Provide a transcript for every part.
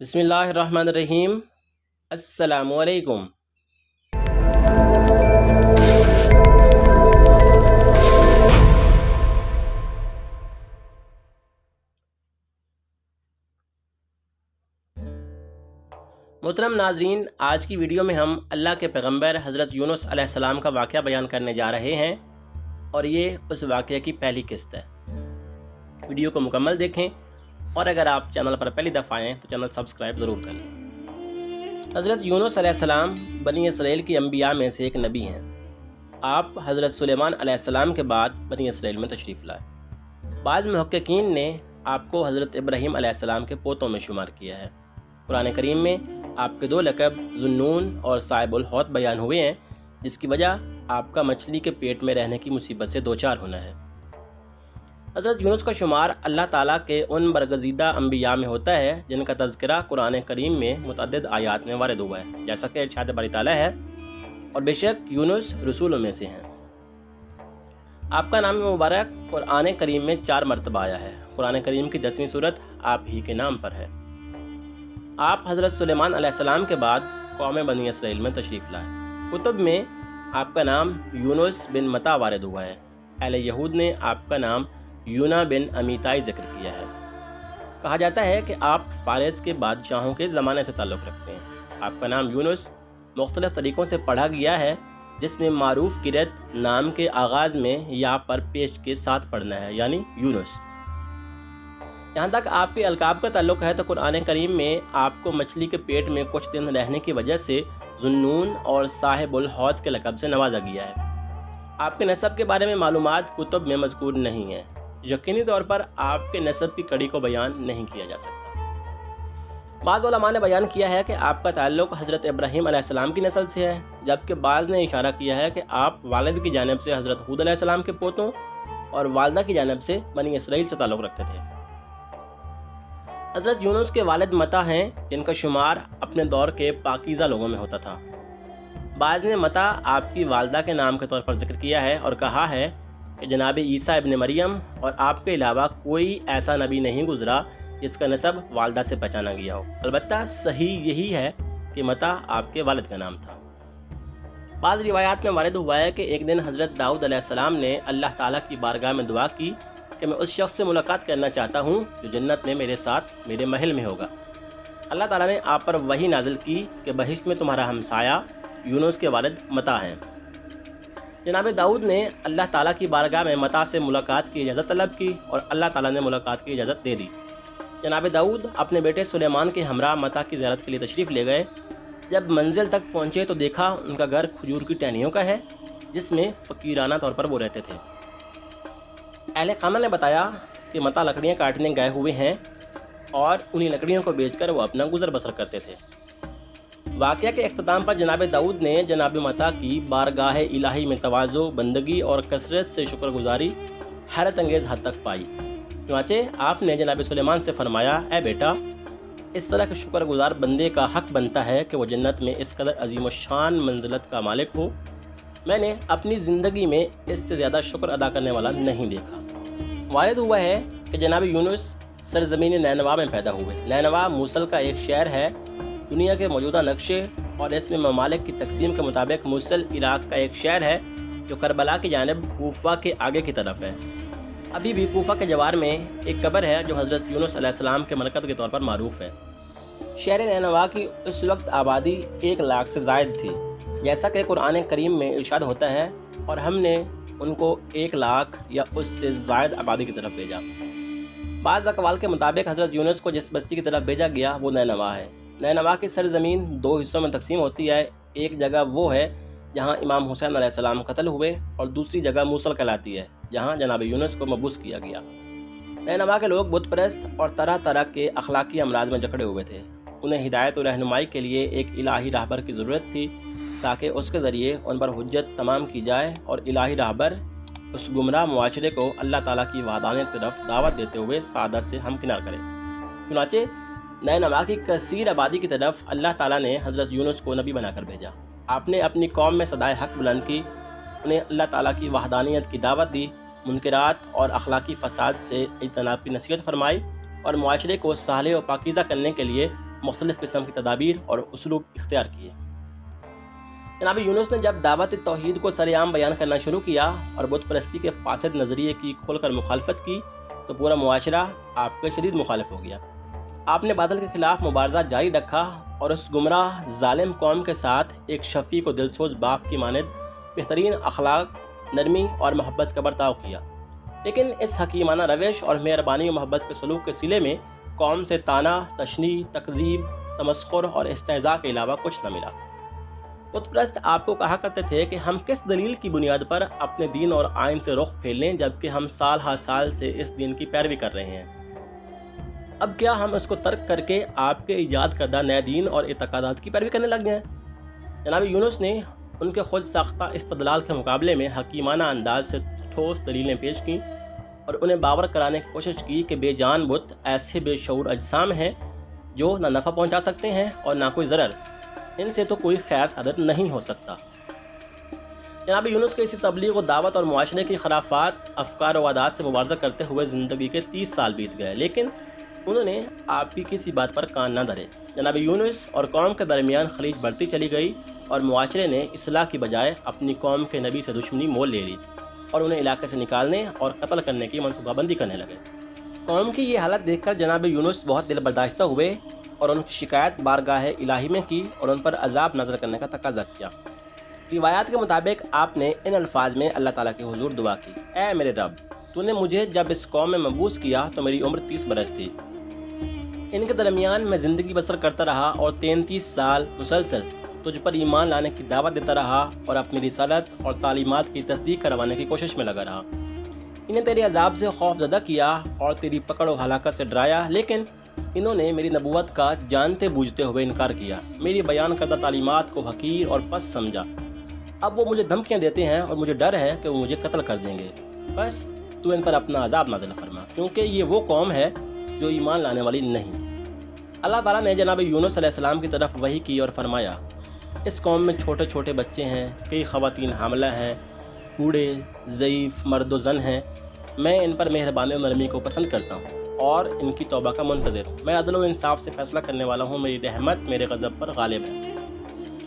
بسم اللہ الرحمن الرحیم۔ السلام علیکم۔ محترم ناظرین، آج کی ویڈیو میں ہم اللہ کے پیغمبر حضرت یونس علیہ السلام کا واقعہ بیان کرنے جا رہے ہیں، اور یہ اس واقعے کی پہلی قسط ہے۔ ویڈیو کو مکمل دیکھیں، اور اگر آپ چینل پر پہلی دفعہ آئیں تو چینل سبسکرائب ضرور کر لیں۔ حضرت یونس علیہ السلام بنی اسرائیل کی انبیاء میں سے ایک نبی ہیں۔ آپ حضرت سلیمان علیہ السلام کے بعد بنی اسرائیل میں تشریف لائے۔ بعض محققین نے آپ کو حضرت ابراہیم علیہ السلام کے پوتوں میں شمار کیا ہے۔ قرآن کریم میں آپ کے دو لقب ذوالنون اور صاحب الحوت بیان ہوئے ہیں، جس کی وجہ آپ کا مچھلی کے پیٹ میں رہنے کی مصیبت سے دوچار ہونا ہے۔ حضرت یونس کا شمار اللہ تعالیٰ کے ان برگزیدہ انبیاء میں ہوتا ہے جن کا تذکرہ قرآن کریم میں متعدد آیات میں وارد ہوا ہے، جیسا کہ ارشاد باری تعالیٰ ہے، اور بے شک یونس رسولوں میں سے ہیں۔ آپ کا نام مبارک قرآن کریم میں 4 مرتبہ آیا ہے۔ قرآن کریم کی 10ویں سورت آپ ہی کے نام پر ہے۔ آپ حضرت سلیمان علیہ السلام کے بعد قوم بنی اسرائیل میں تشریف لائے۔ کتب میں آپ کا نام یونس بن متا وارد ہوا ہے۔ اہل یہود نے آپ کا نام یونا بن امیتائی ذکر کیا ہے۔ کہا جاتا ہے کہ آپ فارس کے بادشاہوں کے زمانے سے تعلق رکھتے ہیں۔ آپ کا نام یونس مختلف طریقوں سے پڑھا گیا ہے، جس میں معروف قرأت نام کے آغاز میں یا پر پیش کے ساتھ پڑھنا ہے، یعنی یونس۔ یہاں تک آپ کے القاب کا تعلق ہے تو قرآن کریم میں آپ کو مچھلی کے پیٹ میں کچھ دن رہنے کی وجہ سے ذوالنون اور صاحب الحوت کے لقب سے نوازا گیا ہے۔ آپ کے نسب کے بارے میں معلومات کتب میں مذکور نہیں ہیں۔ یقینی طور پر آپ کے نسب کی کڑی کو بیان نہیں کیا جا سکتا۔ بعض علماء نے بیان کیا ہے کہ آپ کا تعلق حضرت ابراہیم علیہ السلام کی نسل سے ہے، جبکہ بعض نے اشارہ کیا ہے کہ آپ والد کی جانب سے حضرت ہود علیہ السلام کے پوتوں اور والدہ کی جانب سے بنی اسرائیل سے تعلق رکھتے تھے۔ حضرت یونس کے والد متا ہیں، جن کا شمار اپنے دور کے پاکیزہ لوگوں میں ہوتا تھا۔ بعض نے متا آپ کی والدہ کے نام کے طور پر ذکر کیا ہے اور کہا ہے کہ جناب عیسیٰ ابن مریم اور آپ کے علاوہ کوئی ایسا نبی نہیں گزرا جس کا نسب والدہ سے پہچانا گیا ہو۔ البتہ صحیح یہی ہے کہ متا آپ کے والد کا نام تھا۔ بعض روایات میں وارد ہوا ہے کہ ایک دن حضرت داؤد علیہ السلام نے اللہ تعالیٰ کی بارگاہ میں دعا کی کہ میں اس شخص سے ملاقات کرنا چاہتا ہوں جو جنت میں میرے ساتھ میرے محل میں ہوگا۔ اللہ تعالیٰ نے آپ پر وحی نازل کی کہ بہشت میں تمہارا ہمسایہ یونس کے والد متا ہیں۔ جناب داؤد نے اللہ تعالیٰ کی بارگاہ میں متا سے ملاقات کی اجازت طلب کی اور اللہ تعالیٰ نے ملاقات کی اجازت دے دی۔ جناب داؤد اپنے بیٹے سلیمان کے ہمراہ متا کی زیارت کے لیے تشریف لے گئے۔ جب منزل تک پہنچے تو دیکھا ان کا گھر کھجور کی ٹہنیوں کا ہے، جس میں فقیرانہ طور پر وہ رہتے تھے۔ اہل خانہ نے بتایا کہ متا لکڑیاں کاٹنے گئے ہوئے ہیں اور انہی لکڑیوں کو بیچ کر وہ اپنا گزر بسر کرتے تھے۔ واقعہ کے اختتام پر جناب داؤد نے جناب متا کی بارگاہ الہی میں تواضع، بندگی اور کثرت سے شکر گزاری حیرت انگیز حد تک پائی۔ چنانچہ آپ نے جناب سلیمان سے فرمایا، اے بیٹا، اس طرح کے شکر گزار بندے کا حق بنتا ہے کہ وہ جنت میں اس قدر عظیم و شان منزلت کا مالک ہو۔ میں نے اپنی زندگی میں اس سے زیادہ شکر ادا کرنے والا نہیں دیکھا۔ وارد ہوا ہے کہ جناب یونس سرزمین نینوا میں پیدا ہوئے۔ نینوا موصل کا ایک شہر ہے۔ دنیا کے موجودہ نقشے اور اس میں ممالک کی تقسیم کے مطابق موصل عراق کا ایک شہر ہے جو کربلا کی جانب کوفہ کے آگے کی طرف ہے۔ ابھی بھی کوفہ کے جوار میں ایک قبر ہے جو حضرت یونس علیہ السلام کے مرکز کے طور پر معروف ہے۔ شہر نینوا کی اس وقت آبادی 1 لاکھ سے زائد تھی، جیسا کہ قرآن کریم میں ارشاد ہوتا ہے، اور ہم نے ان کو 1 لاکھ یا اس سے زائد آبادی کی طرف بھیجا۔ بعض اقوال کے مطابق حضرت یونس کو جس بستی کی طرف بھیجا گیا وہ نینوا ہے۔ نینوا کی سرزمین 2 حصوں میں تقسیم ہوتی ہے۔ ایک جگہ وہ ہے جہاں امام حسین علیہ السلام قتل ہوئے، اور دوسری جگہ موصل کہلاتی ہے جہاں جناب یونس کو مبعوث کیا گیا۔ نینوا کے لوگ بت پرست اور طرح طرح کے اخلاقی امراض میں جکڑے ہوئے تھے۔ انہیں ہدایت و رہنمائی کے لیے ایک الہی راہبر کی ضرورت تھی تاکہ اس کے ذریعے ان پر حجت تمام کی جائے اور الہی راہبر اس گمراہ معاشرے کو اللہ تعالیٰ کی وحدانیت کی طرف دعوت دیتے ہوئے سعادت سے ہمکنار کرے۔ چنانچہ نینوا کی کثیر آبادی کی طرف اللہ تعالیٰ نے حضرت یونس کو نبی بنا کر بھیجا۔ آپ نے اپنی قوم میں صدائے حق بلند کی، انہیں اللہ تعالیٰ کی وحدانیت کی دعوت دی، منکرات اور اخلاقی فساد سے اجتناب کی نصیحت فرمائی، اور معاشرے کو صالح و پاکیزہ کرنے کے لیے مختلف قسم کی تدابیر اور اسلوب اختیار کیے۔ جناب یونس نے جب دعوت توحید کو سر عام بیان کرنا شروع کیا اور بت پرستی کے فاسد نظریے کی کھول کر مخالفت کی تو پورا معاشرہ آپ کے شدید مخالف ہو گیا۔ آپ نے باطل کے خلاف مبارزہ جاری رکھا اور اس گمراہ ظالم قوم کے ساتھ ایک شفیق و دلسوز باپ کی مانند بہترین اخلاق، نرمی اور محبت کا برتاؤ کیا۔ لیکن اس حکیمانہ روش اور مہربانی و محبت کے سلوک کے صلے میں قوم سے طعنہ، تشنیع، تکذیب، تمسخر اور استہزاء کے علاوہ کچھ نہ ملا۔ بت پرست آپ کو کہا کرتے تھے کہ ہم کس دلیل کی بنیاد پر اپنے دین اور آئین سے رخ پھیر لیں جبکہ ہم سال ہر سال سے اس دین کی پیروی کر رہے ہیں۔ اب کیا ہم اس کو ترک کر کے آپ کے ایجاد کردہ نئے دین اور اعتقادات کی پیروی کرنے لگ گئے ہیں؟ جناب یونس نے ان کے خود ساختہ استدلال کے مقابلے میں حکیمانہ انداز سے ٹھوس دلیلیں پیش کیں اور انہیں باور کرانے کی کوشش کی کہ بے جان بت ایسے بے شعور اجسام ہیں جو نہ نفع پہنچا سکتے ہیں اور نہ کوئی ضرر، ان سے تو کوئی خیر صادر نہیں ہو سکتا۔ جناب یونس کے اسی تبلیغ و دعوت اور معاشرے کی خرافات، افکار و عادات سے مبارزہ کرتے ہوئے زندگی کے 30 سال بیت گئے، لیکن انہوں نے آپ کی کسی بات پر کان نہ دھرے۔ جناب یونس اور قوم کے درمیان خلیج بڑھتی چلی گئی اور معاشرے نے اصلاح کی بجائے اپنی قوم کے نبی سے دشمنی مول لے لی اور انہیں علاقے سے نکالنے اور قتل کرنے کی منصوبہ بندی کرنے لگے۔ قوم کی یہ حالت دیکھ کر جناب یونس بہت دل برداشتہ ہوئے اور ان کی شکایت بارگاہ الہی میں کی اور ان پر عذاب نازل کرنے کا تقاضا کیا۔ روایات کے مطابق آپ نے ان الفاظ میں اللہ تعالیٰ کے حضور دعا کی: اے میرے رب، تو نے مجھے جب اس قوم میں مبعوث کیا تو میری عمر 30 برس تھی۔ ان کے درمیان میں زندگی بسر کرتا رہا اور 33 سال مسلسل تجھ پر ایمان لانے کی دعوت دیتا رہا اور اپنی رسالت اور تعلیمات کی تصدیق کروانے کی کوشش میں لگا رہا۔ انہیں تیرے عذاب سے خوف زدہ کیا اور تیری پکڑ و ہلاکت سے ڈرایا، لیکن انہوں نے میری نبوت کا جانتے بوجھتے ہوئے انکار کیا، میری بیان کردہ تعلیمات کو حقیر اور پست سمجھا۔ اب وہ مجھے دھمکیاں دیتے ہیں اور مجھے ڈر ہے کہ وہ مجھے قتل کر دیں گے۔ بس تو ان پر اپنا عذاب نازل فرما، کیونکہ یہ وہ قوم ہے جو ایمان لانے والی نہیں۔ اللہ تعالیٰ نے جناب یونس علیہ السلام کی طرف وحی کی اور فرمایا: اس قوم میں چھوٹے چھوٹے بچے ہیں، کئی خواتین حاملہ ہیں، بوڑھے، ضعیف مرد و زن ہیں۔ میں ان پر مہربانی و نرمی کو پسند کرتا ہوں اور ان کی توبہ کا منتظر ہوں۔ میں عدل و انصاف سے فیصلہ کرنے والا ہوں، میری رحمت میرے غضب پر غالب ہے۔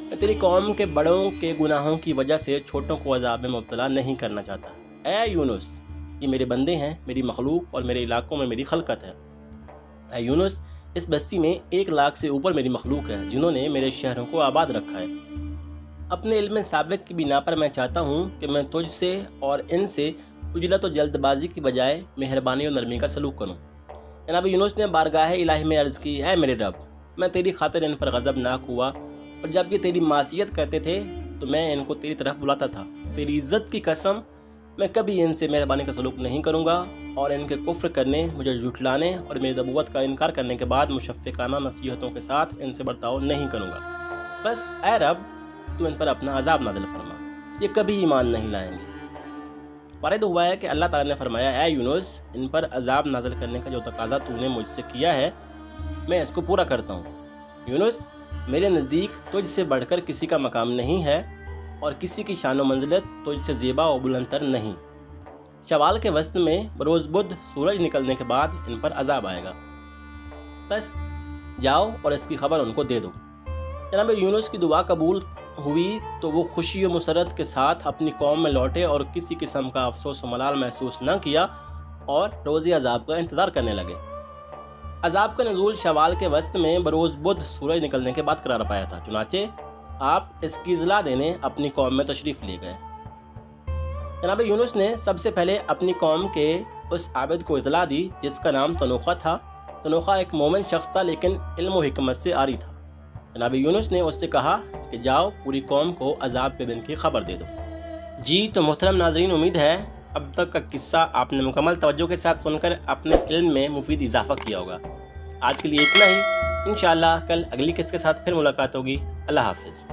میں تیری قوم کے بڑوں کے گناہوں کی وجہ سے چھوٹوں کو عذاب میں مبتلا نہیں کرنا چاہتا۔ اے یونس، یہ میرے بندے ہیں، میری مخلوق اور میرے علاقوں میں میری خلقت ہے۔ اے یونس، اس بستی میں 1 لاکھ سے اوپر میری مخلوق ہے جنہوں نے میرے شہروں کو آباد رکھا ہے۔ اپنے علم سابق کی بنا پر میں چاہتا ہوں کہ میں تجھ سے اور ان سے عجلت و جلد بازی کی بجائے مہربانی و نرمی کا سلوک کروں۔ جناب یونس نے بارگاہ الہی میں عرض کی: اے میرے رب، میں تیری خاطر ان پر غضبناک ہوا اور جب یہ تیری معصیت کرتے تھے تو میں ان کو تیری طرف بلاتا تھا۔ تیری عزت کی قسم، میں کبھی ان سے مہربانی کا سلوک نہیں کروں گا اور ان کے کفر کرنے، مجھے جھٹلانے اور میری نبوت کا انکار کرنے کے بعد مشفقانہ نصیحتوں کے ساتھ ان سے برتاؤ نہیں کروں گا۔ بس اے رب، تو ان پر اپنا عذاب نازل فرما، یہ کبھی ایمان نہیں لائیں گے۔ وارد ہوا ہے کہ اللہ تعالیٰ نے فرمایا: اے یونس، ان پر عذاب نازل کرنے کا جو تقاضا تو نے مجھ سے کیا ہے میں اس کو پورا کرتا ہوں۔ یونس، میرے نزدیک تجھ سے بڑھ کر کسی کا مقام نہیں ہے اور کسی کی شان و منزلت تجھ سے زیبا و بلندتر نہیں۔ شوال کے وسط میں بروز بدھ سورج نکلنے کے بعد ان پر عذاب آئے گا، بس جاؤ اور اس کی خبر ان کو دے دو۔ جناب یونس کی دعا قبول ہوئی تو وہ خوشی و مسرت کے ساتھ اپنی قوم میں لوٹے اور کسی قسم کا افسوس و ملال محسوس نہ کیا اور روز عذاب کا انتظار کرنے لگے۔ عذاب کا نزول شوال کے وسط میں بروز بدھ سورج نکلنے کے بعد قرار پایا تھا، چنانچہ آپ اس کی اطلاع دینے اپنی قوم میں تشریف لے گئے۔ جناب یونس نے سب سے پہلے اپنی قوم کے اس عابد کو اطلاع دی جس کا نام تنوخہ تھا۔ تنوخہ ایک مومن شخص تھا لیکن علم و حکمت سے عاری تھا۔ جناب یونس نے اس سے کہا کہ جاؤ پوری قوم کو عذاب کے دن کی خبر دے دو۔ جی تو محترم ناظرین، امید ہے اب تک کا قصہ آپ نے مکمل توجہ کے ساتھ سن کر اپنے علم میں مفید اضافہ کیا ہوگا۔ آج کے لیے اتنا ہی، انشاءاللہ کل اگلی قسط کے ساتھ پھر ملاقات ہوگی۔ اللہ حافظ۔